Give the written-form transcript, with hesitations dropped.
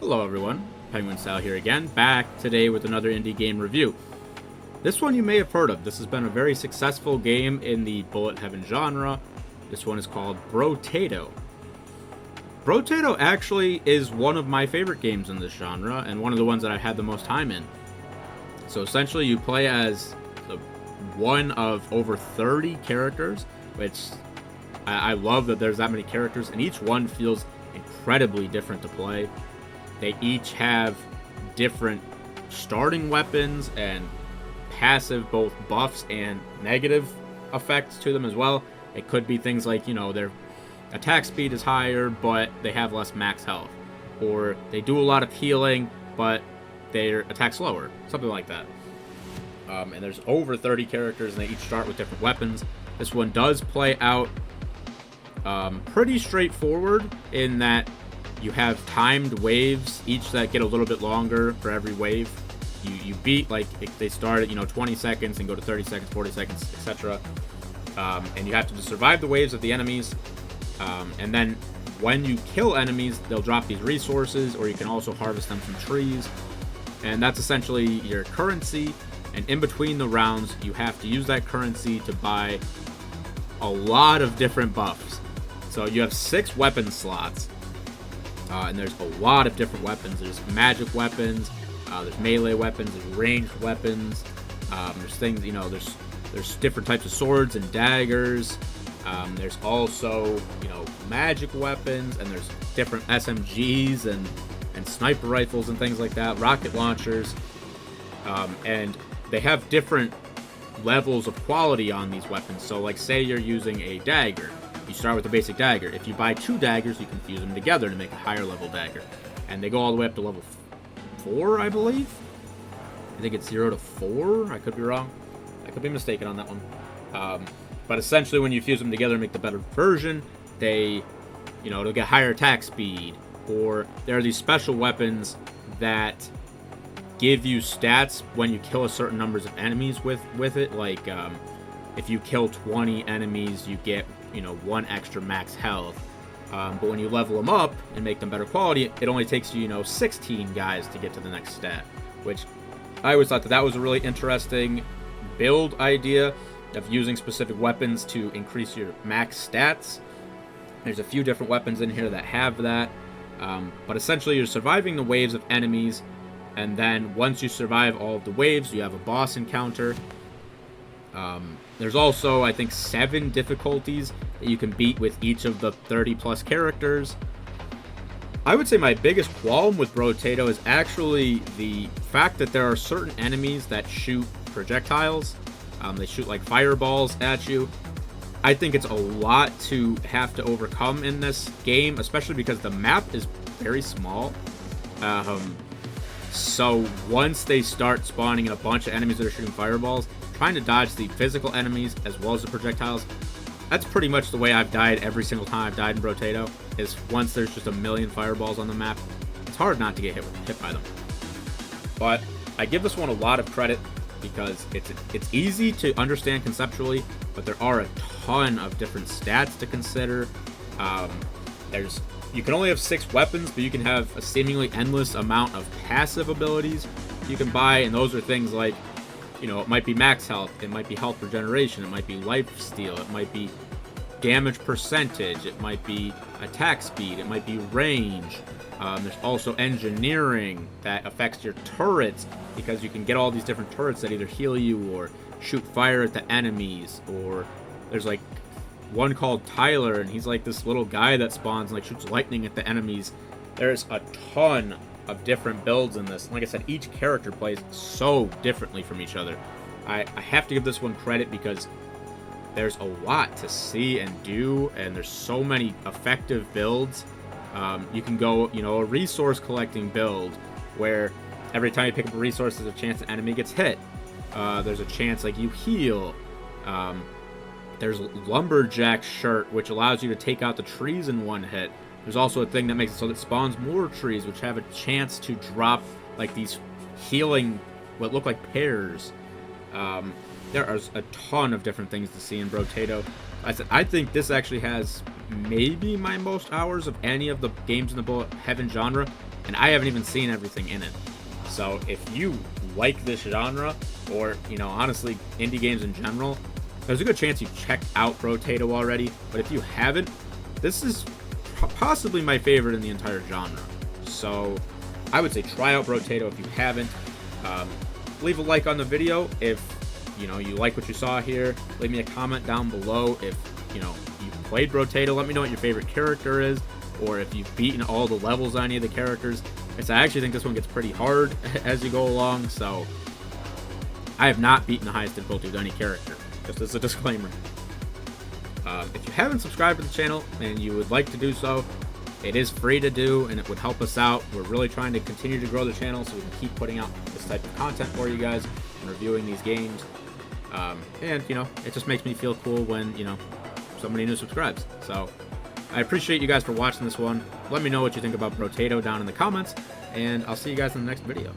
Hello everyone, PenguinSal here again, back today with another indie game review. This one you may have heard of. This has been a very successful game in the bullet heaven genre. This one is called Brotato. Brotato actually is one of my favorite games in this genre, and one of the ones that I've had the most time in. So essentially you play as one of over 30 characters, which I love that there's that many characters, and each one feels incredibly different to play. They each have different starting weapons and passive, both buffs and negative effects to them as well. It could be things like, their attack speed is higher, but they have less max health. Or they do a lot of healing, but their attack's lower. Something like that. And there's over 30 characters, and they each start with different weapons. This one does play out pretty straightforward in that you have timed waves, each that get a little bit longer for every wave. You beat, like, if they start at 20 seconds and go to 30 seconds, 40 seconds, etc. And you have to just survive the waves of the enemies. And then when you kill enemies, they'll drop these resources, or you can also harvest them from trees. And that's essentially your currency. And in between the rounds, you have to use that currency to buy a lot of different buffs. So you have 6 weapon slots. And there's a lot of different weapons. There's magic weapons, there's melee weapons, there's ranged weapons, there's things, there's different types of swords and daggers. There's also, magic weapons, and there's different SMGs and sniper rifles and things like that, rocket launchers. And they have different levels of quality on these weapons. So, like, say you're using a dagger. You start with the basic dagger. If you buy 2 daggers, you can fuse them together to make a higher level dagger. And they go all the way up to level 4, I believe. I think it's 0 to 4. I could be wrong. I could be mistaken on that one. But essentially, when you fuse them together and make the better version, they'll get higher attack speed. Or there are these special weapons that give you stats when you kill a certain numbers of enemies with it. Like, if you kill 20 enemies, you get 1 extra max health. But when you level them up and make them better quality, it only takes you 16 guys to get to the next stat. Which I always thought that was a really interesting build idea of using specific weapons to increase your max stats. There's a few different weapons in here that have that. But essentially you're surviving the waves of enemies, and then once you survive all of the waves, you have a boss encounter. There's also, I think, 7 difficulties that you can beat with each of the 30 plus characters. I would say my biggest qualm with Brotato is actually the fact that there are certain enemies that shoot projectiles. They shoot like fireballs at you. I think it's a lot to have to overcome in this game, especially because the map is very small. So once they start spawning in a bunch of enemies that are shooting fireballs, trying to dodge the physical enemies as well as the projectiles, that's pretty much the way I've died every single time I've died in Brotato, is once there's just a million fireballs on the map, it's hard not to get hit by them. But I give this one a lot of credit because it's easy to understand conceptually, but there are a ton of different stats to consider. You can only have 6 weapons, but you can have a seemingly endless amount of passive abilities you can buy, and those are things like, it might be max health, it might be health regeneration, it might be life steal, it might be damage percentage, it might be attack speed, it might be range. There's also engineering that affects your turrets, because you can get all these different turrets that either heal you or shoot fire at the enemies. Or there's like one called Tyler, and he's like this little guy that spawns and like shoots lightning at the enemies. There's a ton of different builds in this. Like I said, each character plays so differently from each other. I have to give this one credit because there's a lot to see and do, and there's so many effective builds. You can go, a resource collecting build where every time you pick up a resource, there's a chance an enemy gets hit. There's a chance like you heal. There's Lumberjack shirt, which allows you to take out the trees in one hit. There's also a thing that makes it so that spawns more trees, which have a chance to drop like these healing, what look like pears. There are a ton of different things to see in Brotato. I think this actually has maybe my most hours of any of the games in the bullet heaven genre. and I haven't even seen everything in it. So if you like this genre, or, you know, honestly, indie games in general, there's a good chance you checked out Brotato already. But if you haven't, this is possibly my favorite in the entire genre. So I would say try out Brotato if you haven't. Leave a like on the video if, you know, you like what you saw here. Leave me a comment down below if, you know, you've played Brotato. Let me know what your favorite character is, or if you've beaten all the levels on any of the characters. I actually think this one gets pretty hard as you go along, so I have not beaten the highest difficulty with any character, just as a disclaimer. If you haven't subscribed to the channel and you would like to do so, it is free to do, and it would help us out. We're really trying to continue to grow the channel so we can keep putting out this type of content for you guys and reviewing these games. And, you know, it just makes me feel cool when, you know, somebody new subscribes. So I appreciate you guys for watching this one. Let me know what you think about Brotato down in the comments, and I'll see you guys in the next video.